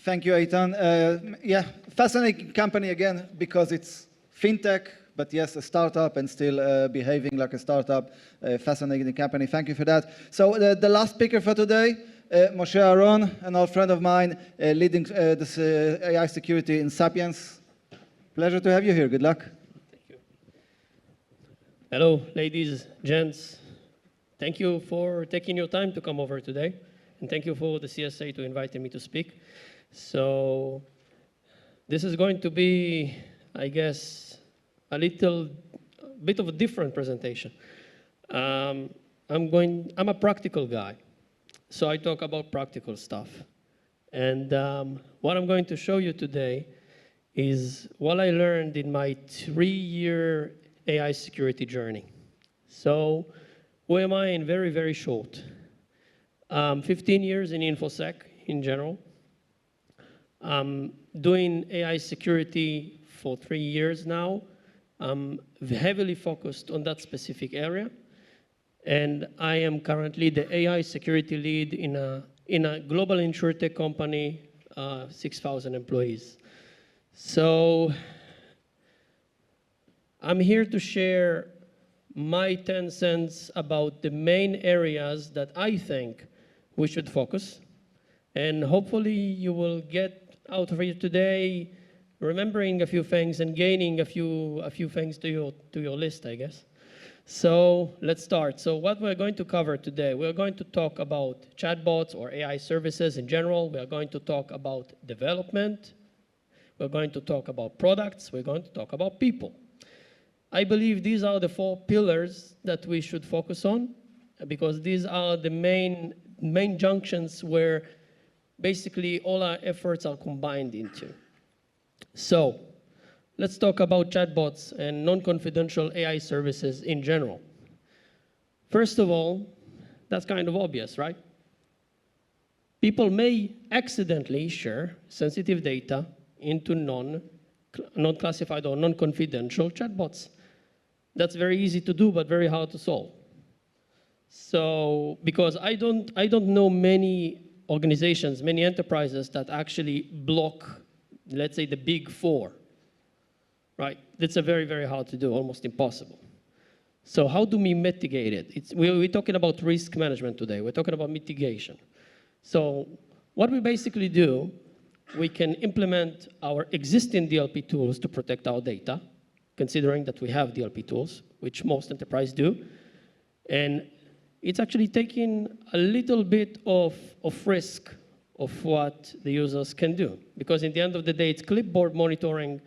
Thank you, Eitan. Yeah, fascinating company again, because it's fintech, but yes, a startup and still behaving like a startup. Fascinating company. Thank you for that. So the last speaker for today, Moshe Aharon, an old friend of mine, leading this AI security in Sapiens. Pleasure to have you here. Good luck. Thank you. Hello, ladies, gents. Thank you for taking your time to come over today. And thank you for the CSA to inviting me to speak. So this is going to be, I guess, a little bit of a different presentation. I'm a practical guy, so I talk about practical stuff. And what I'm going to show you today is what I learned in my 3-year AI security journey. So who am I in very, very short? 15 years in InfoSec in general. Doing AI security for 3 years now. I'm heavily focused on that specific area. And I am currently the AI security lead in a global insurtech company, 6,000 employees. So I'm here to share my 10 cents about the main areas that I think we should focus. And hopefully you will get out of here today remembering a few things and gaining a few things to your list, I guess. So let's start. So what we're going to cover today, we're going to talk about chatbots or AI services in general. We're going to talk about development. We're going to talk about products. We're going to talk about people. I believe these are the 4 pillars that we should focus on, because these are the main junctions where basically all our efforts are combined into. So let's talk about chatbots and non-confidential AI services in general. First of all, that's kind of obvious, right? People may accidentally share sensitive data into non-classified or non-confidential chatbots. That's very easy to do, but very hard to solve. So, because I don't know many organizations, many enterprises that actually block, let's say, the big 4, right? That's a very, very hard to do, almost impossible. So how do we mitigate it? We're talking about risk management today. We're talking about mitigation. So what we basically do, we can implement our existing DLP tools to protect our data, considering that we have DLP tools, which most enterprises do. And it's actually taking a little bit of risk of what the users can do. Because in the end of the day, it's clipboard monitoring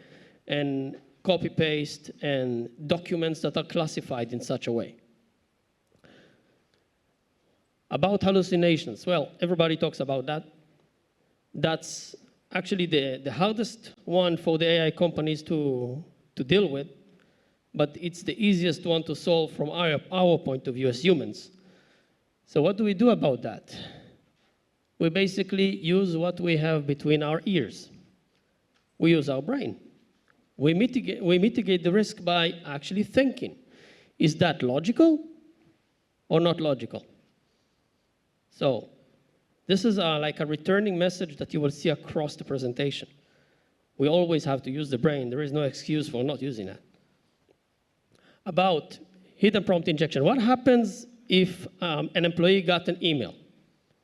and copy-paste and documents that are classified in such a way. About hallucinations, well, everybody talks about that. That's actually the hardest one for the AI companies to deal with, but it's the easiest one to solve from our point of view as humans. So what do we do about that? We basically use what we have between our ears. We use our brain. We mitigate the risk by actually thinking. Is that logical or not logical? So this is like a returning message that you will see across the presentation. We always have to use the brain. There is no excuse for not using it. About hidden prompt injection. What happens if an employee got an email?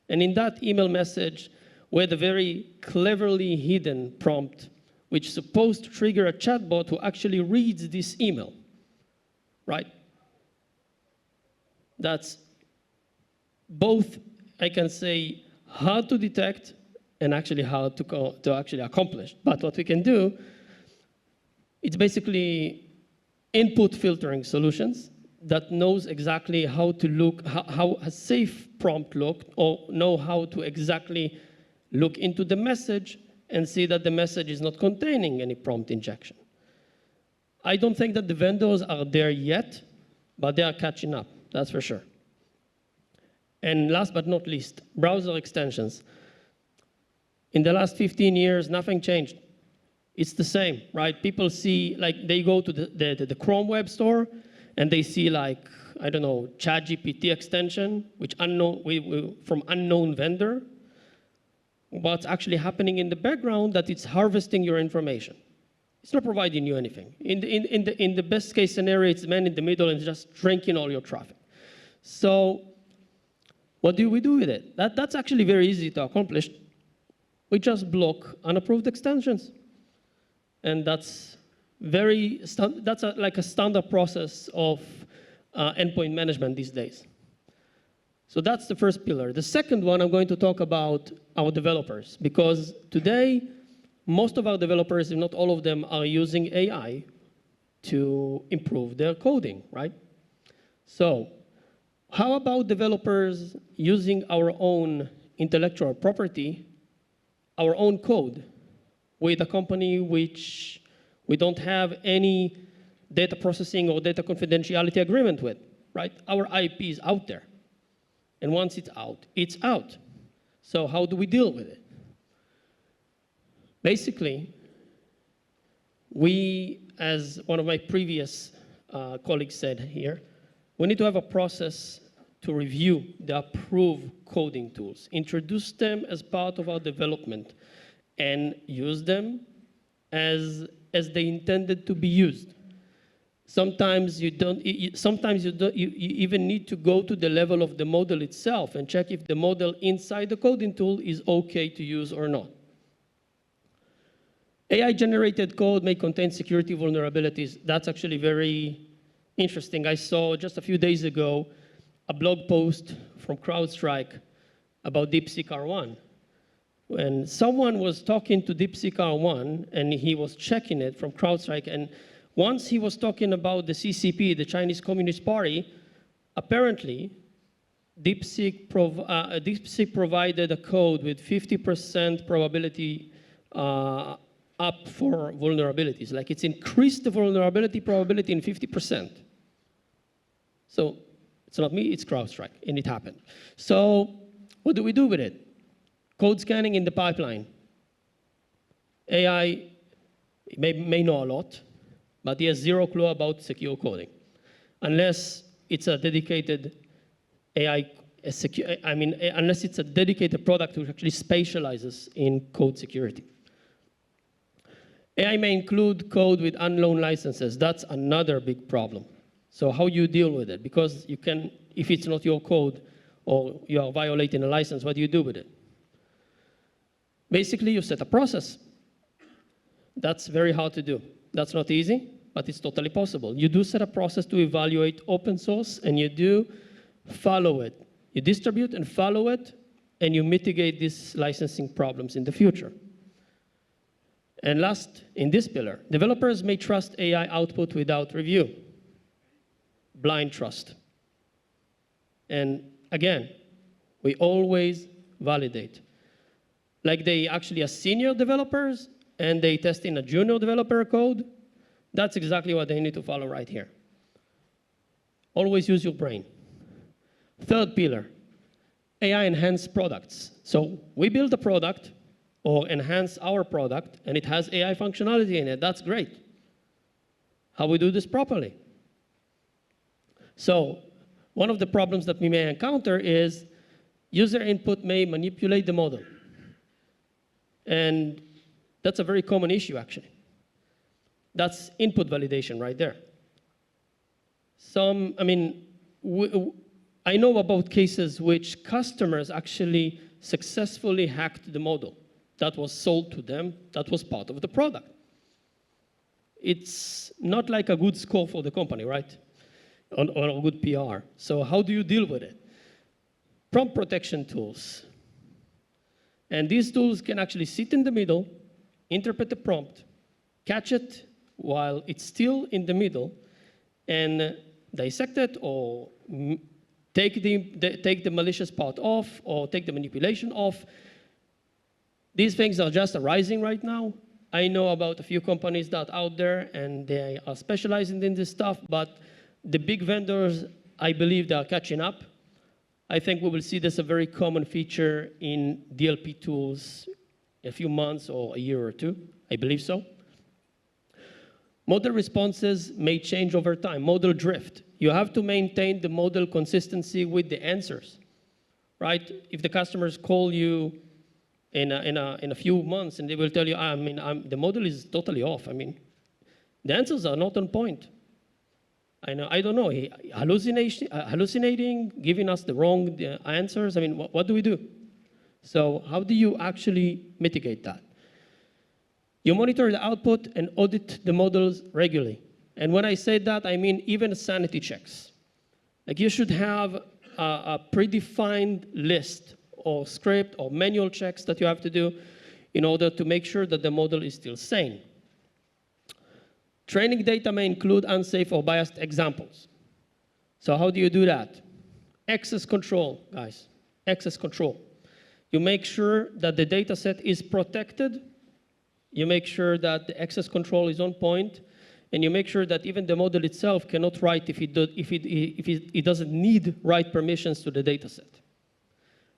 And in that email message, we had a very cleverly hidden prompt, which is supposed to trigger a chatbot who actually reads this email, right? That's both, I can say, hard to detect and actually hard to actually accomplish. But what we can do, it's basically input filtering solutions that knows exactly how to look, how a safe prompt look, or know how to exactly look into the message and see that the message is not containing any prompt injection. I don't think that the vendors are there yet, but they are catching up, that's for sure. And last but not least, browser extensions. In the last 15 years, nothing changed. It's the same, right? People see, like, they go to the Chrome web store, and they see, like, I don't know, ChatGPT extension, which from unknown vendor. what's actually happening in the background, that it's harvesting your information. It's not providing you anything. In the best case scenario, it's man in the middle and just drinking all your traffic. So what do we do with it? That's actually very easy to accomplish. We just block unapproved extensions. And that's like a standard process of endpoint management these days. So that's the first pillar. The second one, I'm going to talk about our developers, because today, most of our developers, if not all of them, are using AI to improve their coding, right? So how about developers using our own intellectual property, our own code, with a company which we don't have any data processing or data confidentiality agreement with, right? Our IP is out there. And once it's out, it's out. So how do we deal with it? Basically, we, as one of my previous colleagues said here, we need to have a process to review the approved coding tools, introduce them as part of our development, and use them as they intended to be used. Sometimes you even need to go to the level of the model itself and check if the model inside the coding tool is okay to use or not. AI-generated code may contain security vulnerabilities. That's actually very interesting. I saw just a few days ago a blog post from CrowdStrike about DeepSeek R1. When someone was talking to DeepSeek R1, and he was checking it from CrowdStrike, and once he was talking about the CCP, the Chinese Communist Party, apparently DeepSeek provided a code with 50% probability up for vulnerabilities. Like, it's increased the vulnerability probability in 50%. So it's not me, it's CrowdStrike, and it happened. So what do we do with it? Code scanning in the pipeline. AI may know a lot, but he has zero clue about secure coding, unless it's a dedicated AI, unless it's a dedicated product which actually specializes in code security. AI may include code with unknown licenses. That's another big problem. So how you deal with it? Because you can, if it's not your code or you are violating a license, what do you do with it? Basically, you set a process. That's very hard to do. That's not easy, but it's totally possible. You do set a process to evaluate open source, and you do follow it. You distribute and follow it, and you mitigate these licensing problems in the future. And last, in this pillar, developers may trust AI output without review. Blind trust. And again, we always validate. Like, they actually are senior developers, and they test in a junior developer code. That's exactly what they need to follow right here. Always use your brain. Third pillar, AI-enhanced products. So we build a product or enhance our product, and it has AI functionality in it. That's great. How we do this properly? So one of the problems that we may encounter is user input may manipulate the model. And that's a very common issue, actually. That's input validation right there. I know about cases which customers actually successfully hacked the model that was sold to them, that was part of the product. It's not like a good score for the company, right? Or a good PR. So how do you deal with it? Prompt protection tools. And these tools can actually sit in the middle, interpret the prompt, catch it while it's still in the middle, and dissect it or take the malicious part off or take the manipulation off. These things are just arising right now. I know about a few companies that are out there, and they are specializing in this stuff, but the big vendors, I believe they are catching up. I think we will see this a very common feature in DLP tools in a few months or a year or two. I believe so. Model responses may change over time. Model drift. You have to maintain the model consistency with the answers, right? If the customers call you in a few months, and they will tell you, the model is totally off. I mean, the answers are not on point. I don't know, hallucinating, giving us the wrong answers. I mean, what do we do? So how do you actually mitigate that? You monitor the output and audit the models regularly. And when I say that, I mean even sanity checks. Like you should have a predefined list or script or manual checks that you have to do in order to make sure that the model is still sane. Training data may include unsafe or biased examples. So how do you do that? Access control, guys, access control. You make sure that the data set is protected. You make sure that the access control is on point. And you make sure that even the model itself cannot write if it doesn't need write permissions to the data set.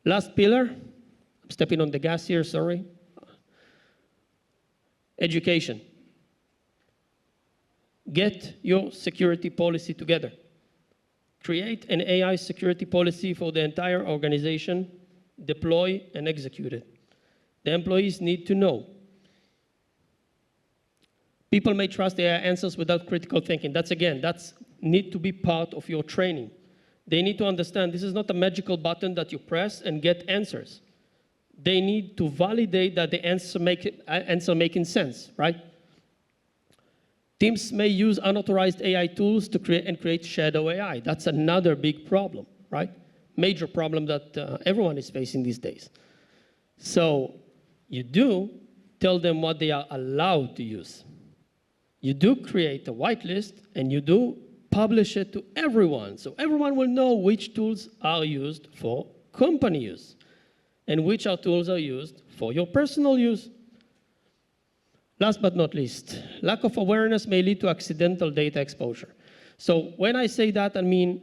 Last pillar, I'm stepping on the gas here, sorry. Education. Get your security policy together. Create an AI security policy for the entire organization, deploy and execute it. The employees need to know. People may trust AI answers without critical thinking. That's need to be part of your training. They need to understand this is not a magical button that you press and get answers. They need to validate that the answer making sense, right? Teams may use unauthorized AI tools to create shadow AI. That's another big problem, right? Major problem that everyone is facing these days. So you do tell them what they are allowed to use. You do create a whitelist, and you do publish it to everyone, so everyone will know which tools are used for company use and which tools are used for your personal use. Last but not least, lack of awareness may lead to accidental data exposure. So when I say that, I mean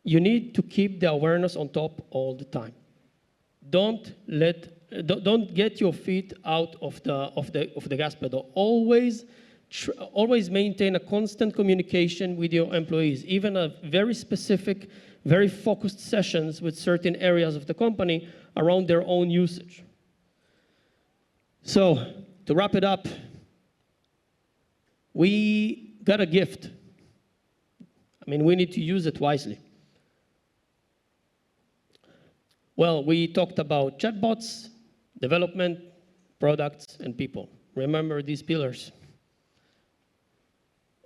you need to keep the awareness on top all the time. Don't get your feet out of the gas pedal. Always maintain a constant communication with your employees, even a very specific, very focused sessions with certain areas of the company around their own usage. So, to wrap it up, we got a gift. I mean, we need to use it wisely. Well, we talked about chatbots, development, products, and people. Remember these pillars.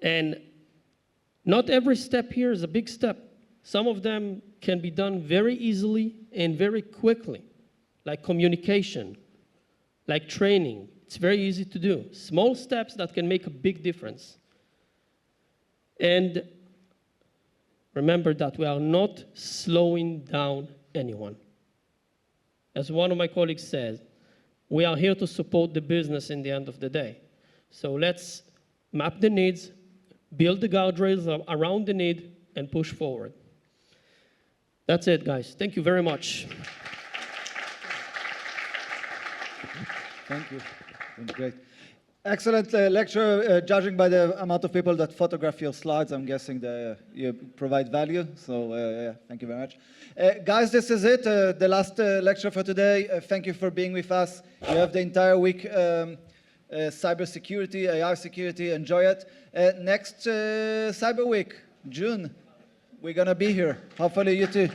And not every step here is a big step. Some of them can be done very easily and very quickly, like communication, like training. It's very easy to do. Small steps that can make a big difference. And remember that we are not slowing down anyone. As one of my colleagues said, we are here to support the business in the end of the day. So let's map the needs, build the guardrails around the need, and push forward. That's it, guys. Thank you very much. Thank you. Great. Excellent lecture, judging by the amount of people that photograph your slides. I'm guessing that you provide value. So yeah, thank you very much. Guys, this is it, the last lecture for today. Thank you for being with us. You have the entire week, cybersecurity, AI security. Enjoy it. Next Cyber Week, June, we're going to be here. Hopefully you too.